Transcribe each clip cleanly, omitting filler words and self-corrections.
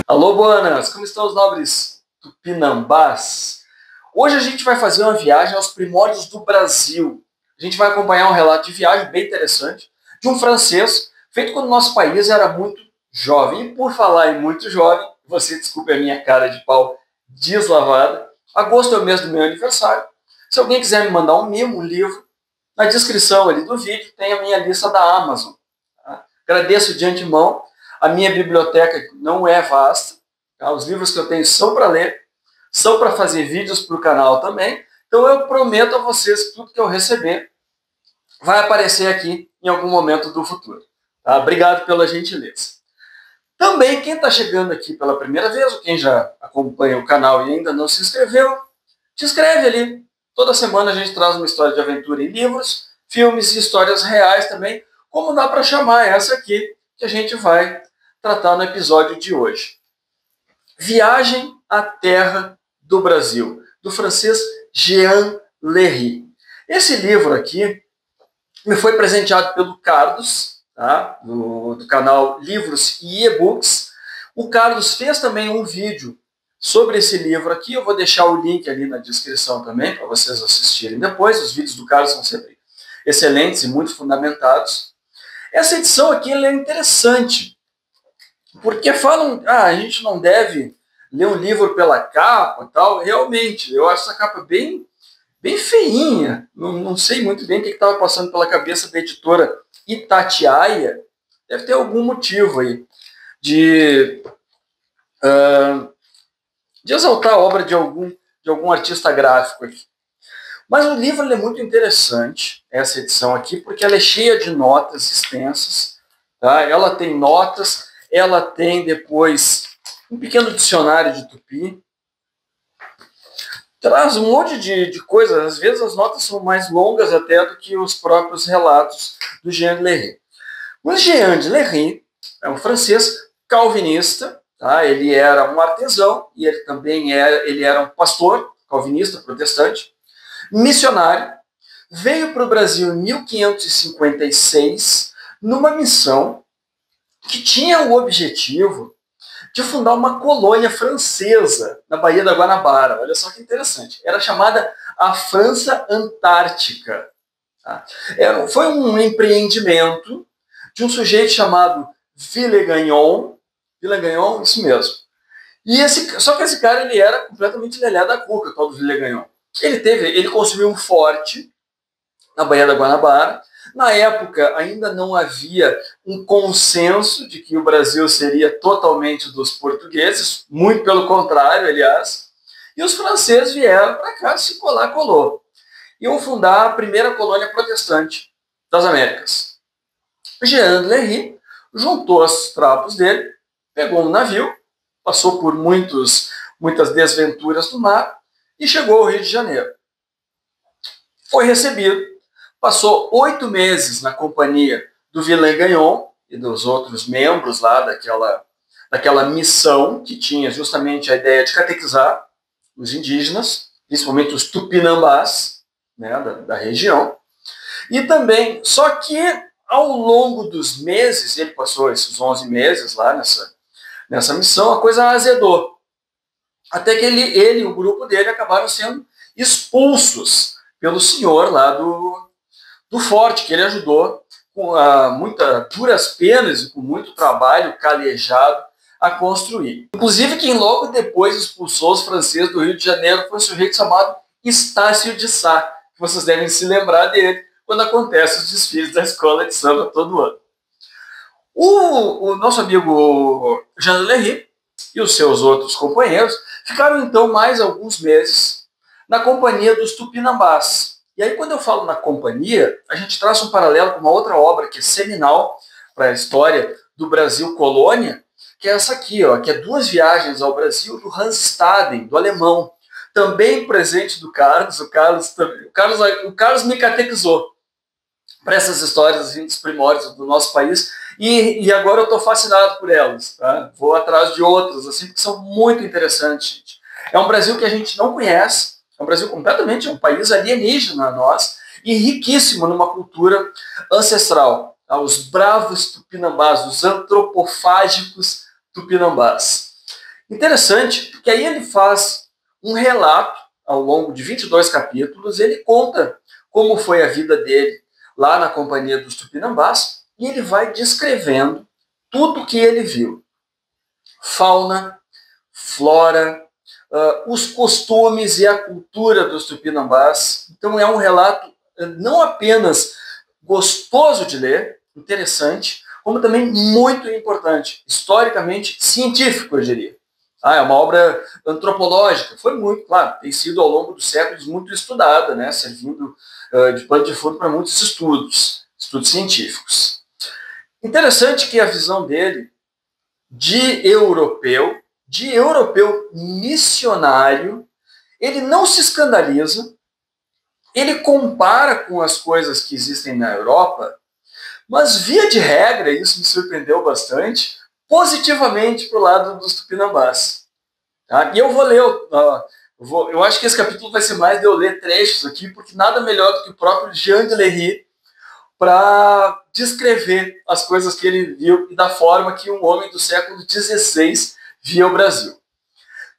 Alô, buenas! Como estão os nobres tupinambás? Hoje a gente vai fazer uma viagem aos primórdios do Brasil. A gente vai acompanhar um relato de viagem bem interessante de um francês, feito quando o nosso país era muito jovem. E por falar em muito jovem, você desculpe a minha cara de pau deslavada, agosto é o mês do meu aniversário. Se alguém quiser me mandar um mimo, um livro, na descrição ali do vídeo tem a minha lista da Amazon. Tá? Agradeço de antemão. A minha biblioteca não é vasta, tá? Os livros que eu tenho são para ler, são para fazer vídeos para o canal também. Então eu prometo a vocês que tudo que eu receber vai aparecer aqui em algum momento do futuro. Tá? Obrigado pela gentileza. Também quem está chegando aqui pela primeira vez, ou quem já acompanha o canal e ainda não se inscreveu, se inscreve ali. Toda semana a gente traz uma história de aventura em livros, filmes e histórias reais também, como dá para chamar essa aqui, que a gente vai tratar no episódio de hoje. Viagem à Terra do Brasil, do francês Jean Léry. Esse livro aqui me foi presenteado pelo Carlos, tá? do canal Livros e E-Books. O Carlos fez também um vídeo sobre esse livro aqui, eu vou deixar o link ali na descrição também, para vocês assistirem depois. Os vídeos do Carlos são sempre excelentes e muito fundamentados. Essa edição aqui ela é interessante, porque falam, a gente não deve ler um livro pela capa e tal. Realmente, eu acho essa capa bem feinha. Não sei muito bem o que estava passando pela cabeça da editora Itatiaia. Deve ter algum motivo aí de exaltar a obra de algum artista gráfico aqui. Mas o livro é muito interessante, essa edição aqui, porque ela é cheia de notas extensas. Tá? Ela tem notas, ela tem depois um pequeno dicionário de tupi. Traz um monte de coisas. Às vezes as notas são mais longas até do que os próprios relatos do Jean Léry. O Jean de Léry é um francês calvinista. Tá? Ele era um artesão e ele também era um pastor calvinista, protestante, missionário. Veio para o Brasil em 1556 numa missão que tinha o objetivo de fundar uma colônia francesa na Baía da Guanabara. Olha só que interessante. Era chamada a França Antártica. Tá? Foi um empreendimento de um sujeito chamado Villegagnon. Villegagnon, isso mesmo. Só que esse cara ele era completamente lelé da cuca, tal do Villegagnon. Ele construiu um forte na Baía da Guanabara. Na época, ainda não havia um consenso de que o Brasil seria totalmente dos portugueses, muito pelo contrário, aliás. E os franceses vieram para cá, se colar, colou. Iam fundar a primeira colônia protestante das Américas. Jean Léry juntou os trapos dele, pegou um navio, passou por muitas desventuras no mar e chegou ao Rio de Janeiro. Foi recebido, passou 8 meses na companhia do Villegagnon e dos outros membros lá daquela missão que tinha justamente a ideia de catequizar os indígenas, principalmente os tupinambás, né, da região. E também, só que ao longo dos meses, ele passou esses 11 meses lá nessa missão, a coisa azedou. Até que ele e o grupo dele acabaram sendo expulsos pelo senhor lá do forte, que ele ajudou com duras penas e com muito trabalho calejado a construir. Inclusive, quem logo depois expulsou os franceses do Rio de Janeiro foi um sujeito chamado Estácio de Sá, que vocês devem se lembrar dele quando acontecem os desfiles da escola de samba todo ano. O nosso amigo Jean Léry e os seus outros companheiros ficaram então mais alguns meses na companhia dos tupinambás. E aí, quando eu falo na companhia, a gente traça um paralelo com uma outra obra que é seminal para a história do Brasil colônia, que é essa aqui, ó, que é Duas Viagens ao Brasil, do Hans Staden, do alemão. Também presente do Carlos. O Carlos me catequizou para essas histórias assim, dos primórdios do nosso país. E agora eu estou fascinado por elas. Tá? Vou atrás de outras, assim, que são muito interessantes, gente. É um Brasil que a gente não conhece. É um Brasil completamente, um país alienígena a nós e riquíssimo numa cultura ancestral. Tá? Os bravos tupinambás, os antropofágicos tupinambás. Interessante, porque aí ele faz um relato ao longo de 22 capítulos, ele conta como foi a vida dele lá na companhia dos Tupinambás, e ele vai descrevendo tudo que ele viu. Fauna, flora, os costumes e a cultura dos Tupinambás. Então é um relato não apenas gostoso de ler, interessante, como também muito importante, historicamente científico, eu diria. É uma obra antropológica, foi muito, claro, tem sido ao longo dos séculos muito estudada, né, servindo de pano de fundo para muitos estudos científicos. Interessante que a visão dele de europeu missionário, ele não se escandaliza, ele compara com as coisas que existem na Europa, mas via de regra, isso me surpreendeu bastante, positivamente para o lado dos Tupinambás. Tá? E eu vou ler, eu acho que esse capítulo vai ser mais de eu ler trechos aqui, porque nada melhor do que o próprio Jean de Lery para descrever as coisas que ele viu e da forma que um homem do século XVI via o Brasil.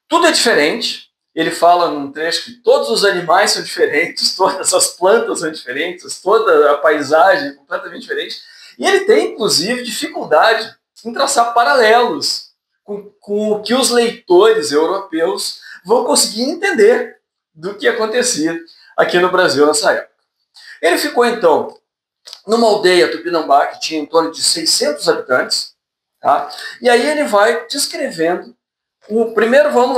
Tudo é diferente. Ele fala num trecho que todos os animais são diferentes, todas as plantas são diferentes, toda a paisagem é completamente diferente. E ele tem, inclusive, dificuldade em traçar paralelos com o que os leitores europeus vão conseguir entender do que acontecia aqui no Brasil nessa época. Ele ficou, então, numa aldeia Tupinambá, que tinha em torno de 600 habitantes, tá? E aí ele vai descrevendo primeiro, vamos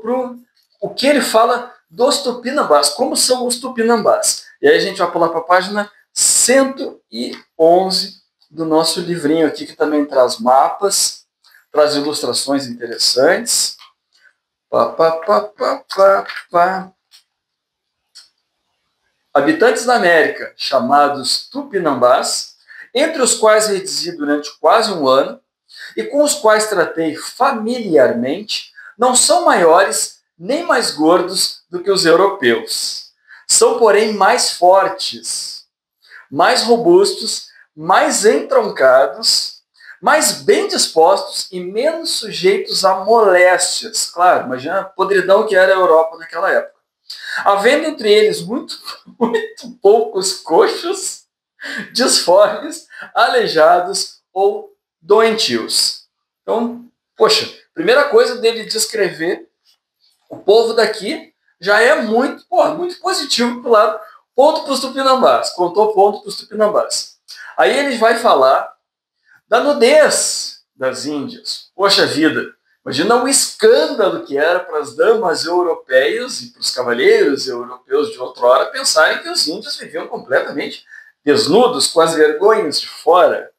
para o que ele fala dos Tupinambás, como são os Tupinambás. E aí a gente vai pular para a página 111 do nosso livrinho aqui, que também traz mapas, traz ilustrações interessantes. Habitantes da América, chamados Tupinambás, entre os quais residi durante quase um ano, e com os quais tratei familiarmente, não são maiores nem mais gordos do que os europeus. São, porém, mais fortes, mais robustos, mais entroncados, mais bem dispostos e menos sujeitos a moléstias. Claro, imagina a podridão que era a Europa naquela época. Havendo entre eles muito poucos coxos, disformes, aleijados ou doentios. Então, poxa, primeira coisa dele descrever o povo daqui já é muito positivo para o lado. Ponto para os Tupinambás. Contou ponto para os Tupinambás. Aí ele vai falar da nudez das Índias. Poxa vida, imagina o escândalo que era para as damas europeias e para os cavalheiros europeus de outrora pensarem que os índios viviam completamente desnudos, com as vergonhas de fora.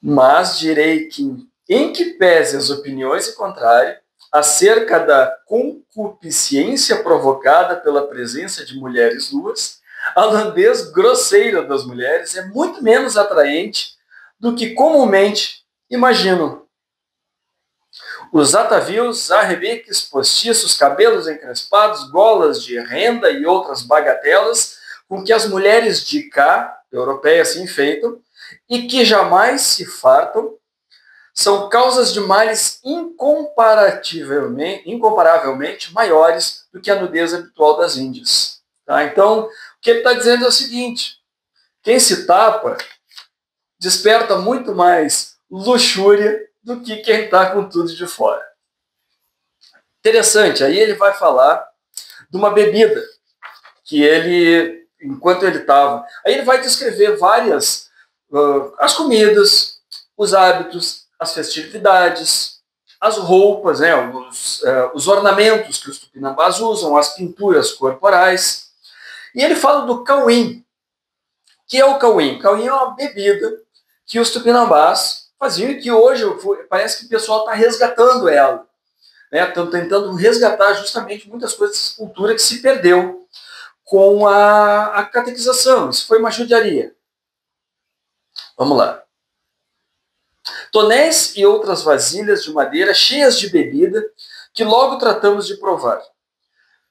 Mas direi que, em que pese as opiniões em contrário, acerca da concupiscência provocada pela presença de mulheres nuas, a nudez grosseira das mulheres é muito menos atraente do que comumente imaginam. Os atavios, arrebiques, postiços, cabelos encrespados, golas de renda e outras bagatelas com que as mulheres de cá, europeias, se enfeitam, e que jamais se fartam, são causas de males incomparavelmente maiores do que a nudez habitual das Índias. Tá? Então, o que ele está dizendo é o seguinte: quem se tapa desperta muito mais luxúria do que quem está com tudo de fora. Interessante, aí ele vai falar de uma bebida que ele, enquanto ele estava, aí ele vai descrever várias, as comidas, os hábitos, as festividades, as roupas, né, os ornamentos que os Tupinambás usam, as pinturas corporais. E ele fala do cauim. Que é o cauim? O cauim é uma bebida que os Tupinambás faziam e que hoje parece que o pessoal está resgatando ela. Estão tentando resgatar justamente muitas coisas dessa cultura que se perdeu com a catequização. Isso foi uma judiaria. Vamos lá. Tonéis e outras vasilhas de madeira cheias de bebida que logo tratamos de provar.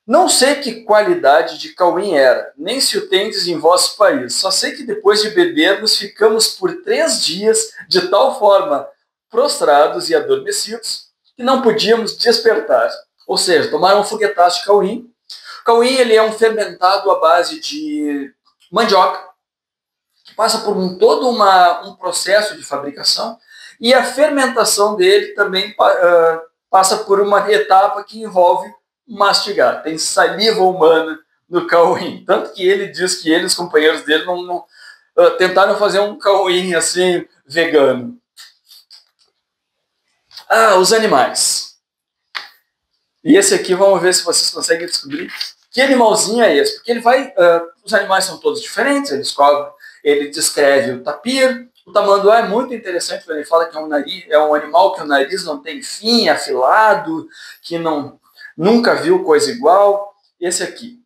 Não sei que qualidade de cauim era, nem se o tendes em vosso país. Só sei que depois de bebermos ficamos por 3 dias de tal forma prostrados e adormecidos, que não podíamos despertar. Ou seja, tomaram um foguetaço de cauim. O cauim ele é um fermentado à base de mandioca, que passa por todo um processo de fabricação, e a fermentação dele também passa por uma etapa que envolve mastigar. Tem saliva humana no cauim. Tanto que ele diz que ele e os companheiros dele não tentaram fazer um cauim assim, vegano. Os animais. E esse aqui, vamos ver se vocês conseguem descobrir que animalzinho é esse. Porque ele vai... os animais são todos diferentes, ele descreve o tapir. O tamanduá é muito interessante, porque ele fala que é um animal que o nariz não tem fim, afilado, que nunca viu coisa igual. Esse aqui.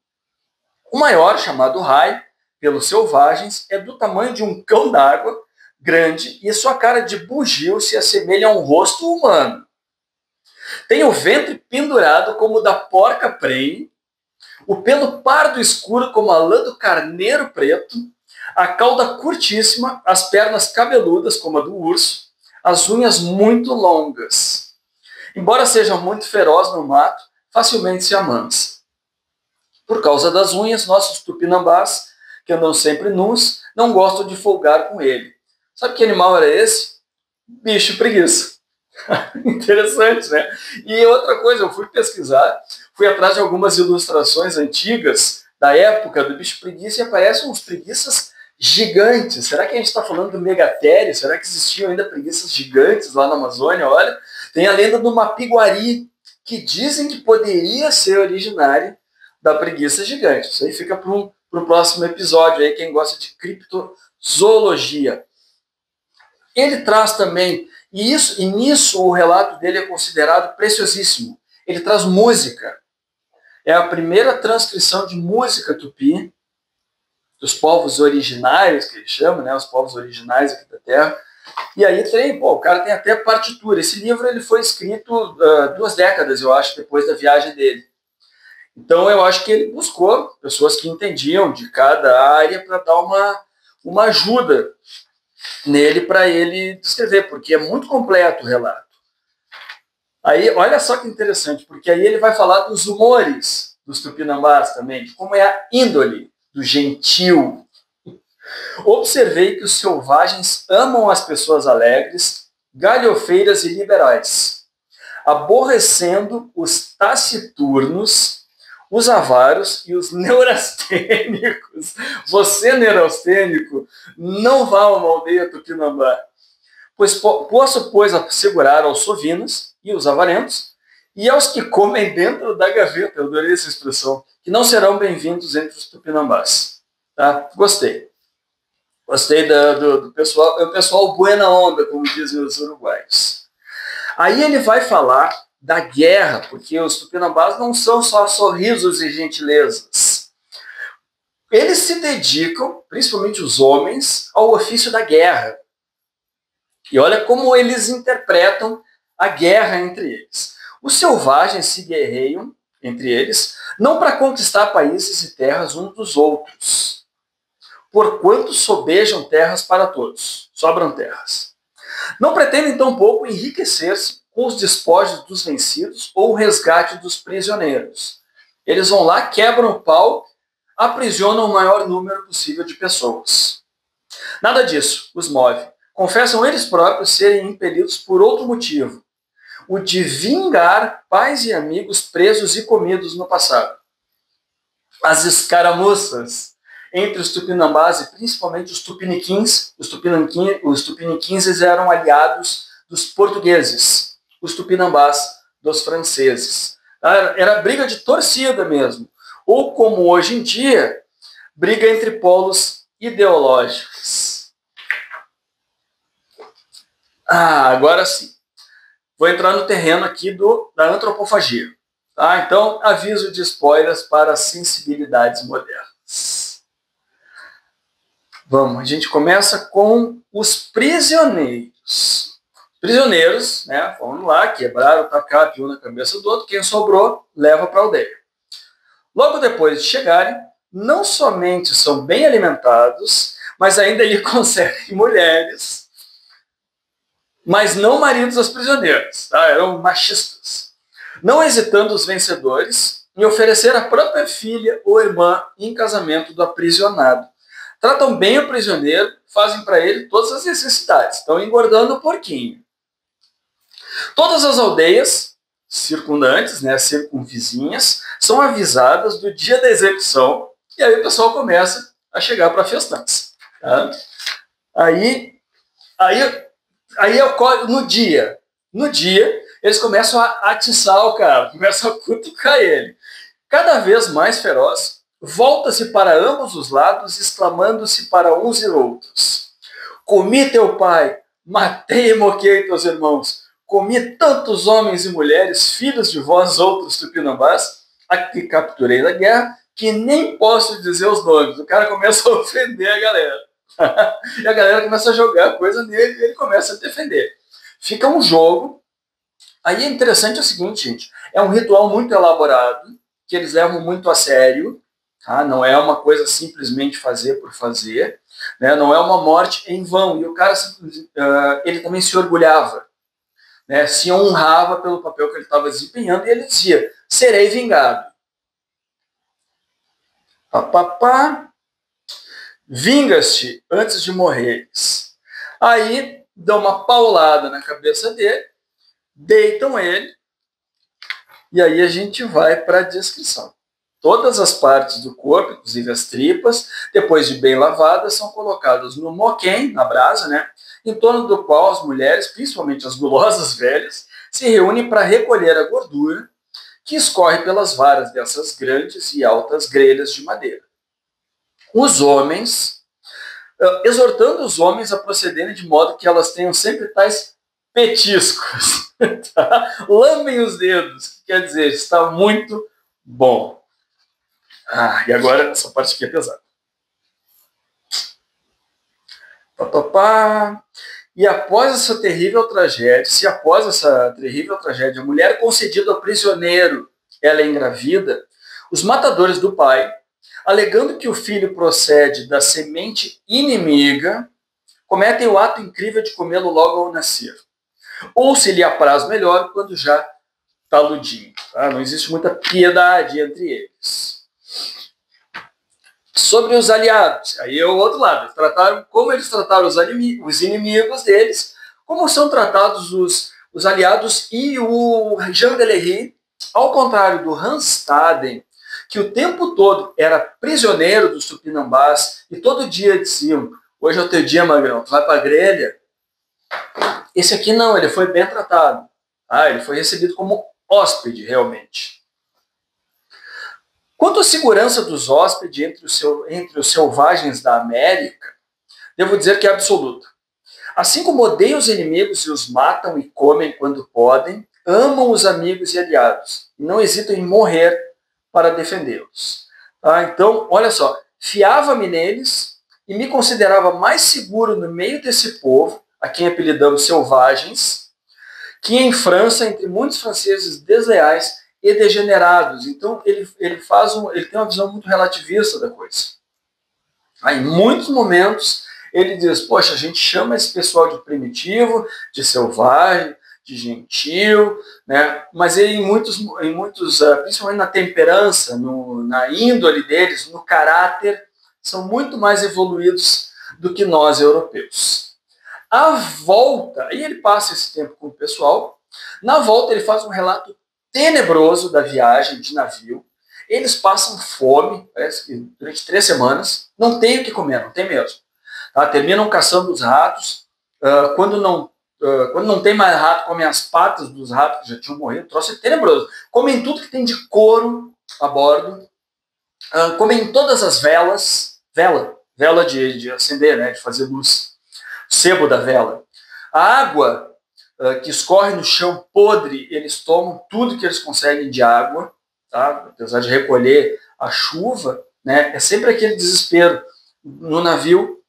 O maior, chamado rai, pelos selvagens, é do tamanho de um cão d'água, grande, e sua cara de bugio se assemelha a um rosto humano. Tem o ventre pendurado como o da porca prenhe, o pelo pardo escuro como a lã do carneiro preto, a cauda curtíssima, as pernas cabeludas como a do urso, as unhas muito longas. Embora seja muito feroz no mato, facilmente se amansa. Por causa das unhas, nossos tupinambás, que andam sempre nus, não gostam de folgar com ele. Sabe que animal era esse? Bicho preguiça. Interessante, né? E outra coisa, eu fui pesquisar, fui atrás de algumas ilustrações antigas da época do bicho preguiça e aparecem uns preguiças gigantes. Será que a gente está falando do megatério? Será que existiam ainda preguiças gigantes lá na Amazônia? Olha, tem a lenda do mapiguari, que dizem que poderia ser originária da preguiça gigante. Isso aí fica para o próximo episódio, aí, quem gosta de criptozoologia. Ele traz também, e nisso o relato dele é considerado preciosíssimo, ele traz música. É a primeira transcrição de música tupi, dos povos originários, que ele chama, né, os povos originais aqui da Terra. E aí o cara tem até partitura. Esse livro ele foi escrito 2 décadas, eu acho, depois da viagem dele. Então eu acho que ele buscou pessoas que entendiam de cada área para dar uma ajuda nele para ele descrever, porque é muito completo o relato. Aí, olha só que interessante, porque aí ele vai falar dos humores dos tupinambás também, de como é a índole do gentil. Observei que os selvagens amam as pessoas alegres, galhofeiras e liberais, aborrecendo os taciturnos, os avaros e os neurastênicos. Você, neurastênico, não vá a uma aldeia tupinambá, posso, pois, assegurar aos sovinos e os avarentos, e aos que comem dentro da gaveta, eu adorei essa expressão, que não serão bem-vindos entre os tupinambás. Tá? Gostei. Gostei do pessoal, é o pessoal buena onda, como dizem os uruguaios. Aí ele vai falar da guerra, porque os tupinambás não são só sorrisos e gentilezas. Eles se dedicam, principalmente os homens, ao ofício da guerra. E olha como eles interpretam a guerra entre eles. Os selvagens se guerreiam entre eles, não para conquistar países e terras uns dos outros, porquanto sobejam terras para todos, sobram terras. Não pretendem tampouco enriquecer-se com os despojos dos vencidos ou o resgate dos prisioneiros. Eles vão lá, quebram o pau, aprisionam o maior número possível de pessoas. Nada disso os move. Confessam eles próprios serem impelidos por outro motivo, o de vingar pais e amigos presos e comidos no passado. As escaramuças entre os tupinambás e principalmente os tupiniquins. Os tupiniquins eram aliados dos portugueses, os tupinambás dos franceses. Era briga de torcida mesmo, ou como hoje em dia, briga entre polos ideológicos. Agora sim. Vou entrar no terreno aqui da antropofagia. Tá? Então, aviso de spoilers para sensibilidades modernas. Vamos, a gente começa com os prisioneiros. Prisioneiros, né? Vamos lá, quebraram, tacaram um na cabeça do outro. Quem sobrou, leva para a aldeia. Logo depois de chegarem, não somente são bem alimentados, mas ainda lhe conseguem mulheres mas não maridos das prisioneiras, tá? Eram machistas. Não hesitando os vencedores em oferecer a própria filha ou irmã em casamento do aprisionado. Tratam bem o prisioneiro, fazem para ele todas as necessidades. Estão engordando o porquinho. Todas as aldeias circundantes, né, circunvizinhas, são avisadas do dia da execução e aí o pessoal começa a chegar para festança. Tá? Aí no dia, eles começam a atiçar o cara, começam a cutucar ele. Cada vez mais feroz, volta-se para ambos os lados, exclamando-se para uns e outros: comi teu pai, matei e moquei teus irmãos, comi tantos homens e mulheres, filhos de vós outros tupinambás, a que capturei da guerra, que nem posso dizer os nomes. O cara começa a ofender a galera. E a galera começa a jogar coisa nele e ele começa a defender. Fica um jogo. Aí é interessante o seguinte, gente, é um ritual muito elaborado, que eles levam muito a sério, tá? Não é uma coisa simplesmente fazer por fazer, né? Não é uma morte em vão. E o cara, ele também se orgulhava, né? Se honrava pelo papel que ele estava desempenhando e ele dizia, serei vingado. Vingas-te antes de morreres. Aí dão uma paulada na cabeça dele, deitam ele, e aí a gente vai para a descrição. Todas as partes do corpo, inclusive as tripas, depois de bem lavadas, são colocadas no moquém, na brasa, né, em torno do qual as mulheres, principalmente as gulosas velhas, se reúnem para recolher a gordura que escorre pelas varas dessas grandes e altas grelhas de madeira. Os homens, exortando os homens a procederem de modo que elas tenham sempre tais petiscos. Tá? Lambem os dedos, que quer dizer, está muito bom. E agora essa parte aqui é pesada. E após essa terrível tragédia, a mulher concedida ao prisioneiro, ela é engravida, os matadores do pai, alegando que o filho procede da semente inimiga, cometem o ato incrível de comê-lo logo ao nascer. Ou, se lhe apraz melhor, quando já taludinho. Tá? Não existe muita piedade entre eles. Sobre os aliados, aí é o outro lado. Como eles trataram os inimigos deles, como são tratados os aliados. E o Jean Delery, ao contrário do Hanstaden, que o tempo todo era prisioneiro dos tupinambás e todo dia diziam, hoje é o teu dia, magrão, tu vai para a grelha. Esse aqui não, ele foi bem tratado. Ele foi recebido como hóspede, realmente. Quanto à segurança dos hóspedes entre os selvagens da América, devo dizer que é absoluta. Assim como odeiam os inimigos e os matam e comem quando podem, amam os amigos e aliados, e não hesitam em morrer para defendê-los. Então, olha só, fiava-me neles e me considerava mais seguro no meio desse povo, a quem apelidamos selvagens, que em França, entre muitos franceses desleais e degenerados. Então, ele tem uma visão muito relativista da coisa. Em muitos momentos, ele diz, poxa, a gente chama esse pessoal de primitivo, de selvagem, de gentil, né? Mas ele, em muitos, principalmente na temperança, na índole deles, no caráter, são muito mais evoluídos do que nós, europeus. À volta, aí ele passa esse tempo com o pessoal, na volta ele faz um relato tenebroso da viagem de navio, eles passam fome, parece que durante 3 semanas, não tem o que comer, não tem mesmo. Tá? Terminam caçando os ratos, quando não tem mais rato, comem as patas dos ratos que já tinham morrido, o troço é tenebroso. Comem tudo que tem de couro a bordo, comem todas as velas, vela de acender, né, de fazer luz, sebo da vela. A água que escorre no chão podre, eles tomam tudo que eles conseguem de água, tá? Apesar de recolher a chuva, né, é sempre aquele desespero. No navio,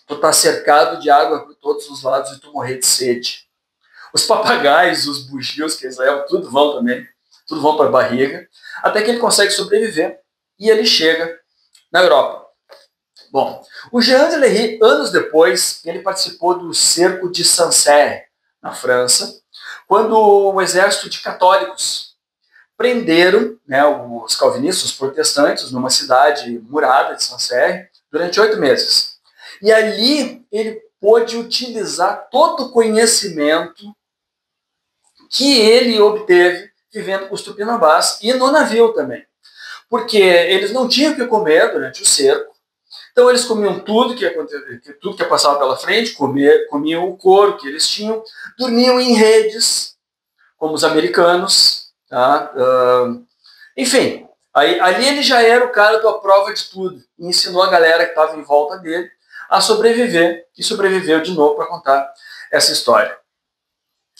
tu tá cercado de água por todos os lados e tu morrer de sede. Os papagaios, os bugios que eles levam, tudo vão também, tudo vão para a barriga, até que ele consegue sobreviver e ele chega na Europa. Bom, o Jean Delery, anos depois, ele participou do cerco de Sancerre, na França, quando o exército de católicos prenderam, né, os calvinistas, os protestantes, numa cidade murada de Sancerre, durante 8 meses. E ali ele pôde utilizar todo o conhecimento que ele obteve vivendo com os tupinambás e no navio também. Porque eles não tinham o que comer durante o cerco, então eles comiam tudo que passava pela frente, comiam o couro que eles tinham, dormiam em redes, como os americanos, tá? Enfim, ali ele já era o cara da prova de tudo, e ensinou a galera que estava em volta dele a sobreviver, e sobreviveu de novo para contar essa história.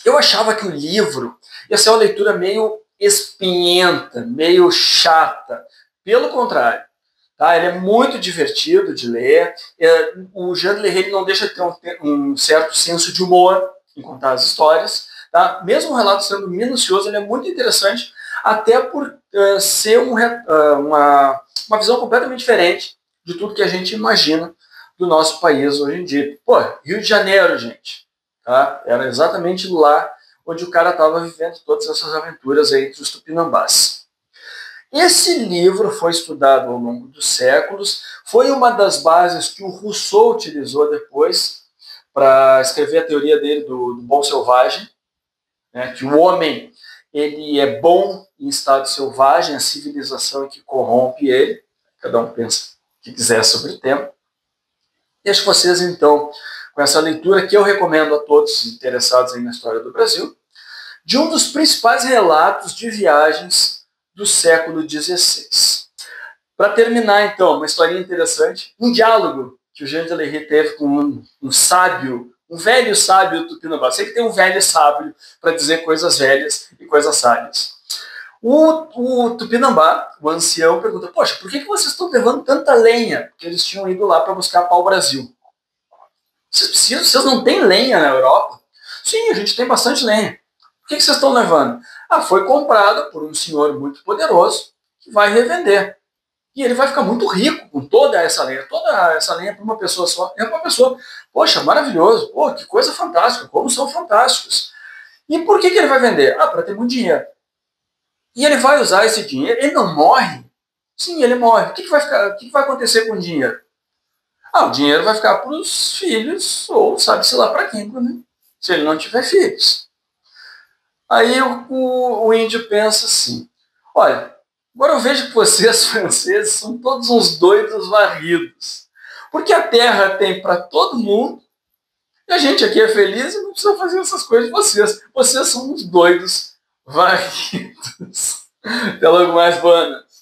Eu achava que o livro ia ser uma leitura meio espinhenta, meio chata. Pelo contrário, tá? Ele é muito divertido de ler. O Jean Leray não deixa de ter um certo senso de humor em contar as histórias. Tá? Mesmo o relato sendo minucioso, ele é muito interessante, até por ser uma visão completamente diferente de tudo que a gente imagina do nosso país hoje em dia. Pô, Rio de Janeiro, gente. Tá? Era exatamente lá onde o cara estava vivendo todas essas aventuras aí entre os tupinambás. Esse livro foi estudado ao longo dos séculos, foi uma das bases que o Rousseau utilizou depois para escrever a teoria dele do bom selvagem, né, que o homem ele é bom em estado selvagem, a civilização é que corrompe ele, cada um pensa o que quiser sobre o tema. Deixo vocês, então, com essa leitura que eu recomendo a todos interessados na história do Brasil, de um dos principais relatos de viagens do século XVI. Para terminar, então, uma historinha interessante, um diálogo que o Jean de Lery teve com um sábio, um velho sábio tupinambá. Sei que tem um velho sábio para dizer coisas velhas e coisas sábias. O tupinambá, o ancião, pergunta, poxa, por que vocês estão levando tanta lenha? Porque eles tinham ido lá para buscar pau-brasil. Vocês não têm lenha na Europa? Sim, a gente tem bastante lenha. Por que vocês estão levando? Foi comprada por um senhor muito poderoso que vai revender. E ele vai ficar muito rico com toda essa lenha. Toda essa lenha para uma pessoa só. É uma pessoa, poxa, maravilhoso. Pô, que coisa fantástica. Como são fantásticos. E por que ele vai vender? Para ter muito dinheiro. E ele vai usar esse dinheiro. Ele não morre? Sim, ele morre. O que vai acontecer com o dinheiro? O dinheiro vai ficar para os filhos, ou sabe-se lá para quem, né? Se ele não tiver filhos. Aí o índio pensa assim, olha, agora eu vejo que vocês, franceses, são todos uns doidos varridos. Porque a terra tem para todo mundo, e a gente aqui é feliz e não precisa fazer essas coisas de vocês. Vocês são uns doidos varridos. Até logo mais, Buenas.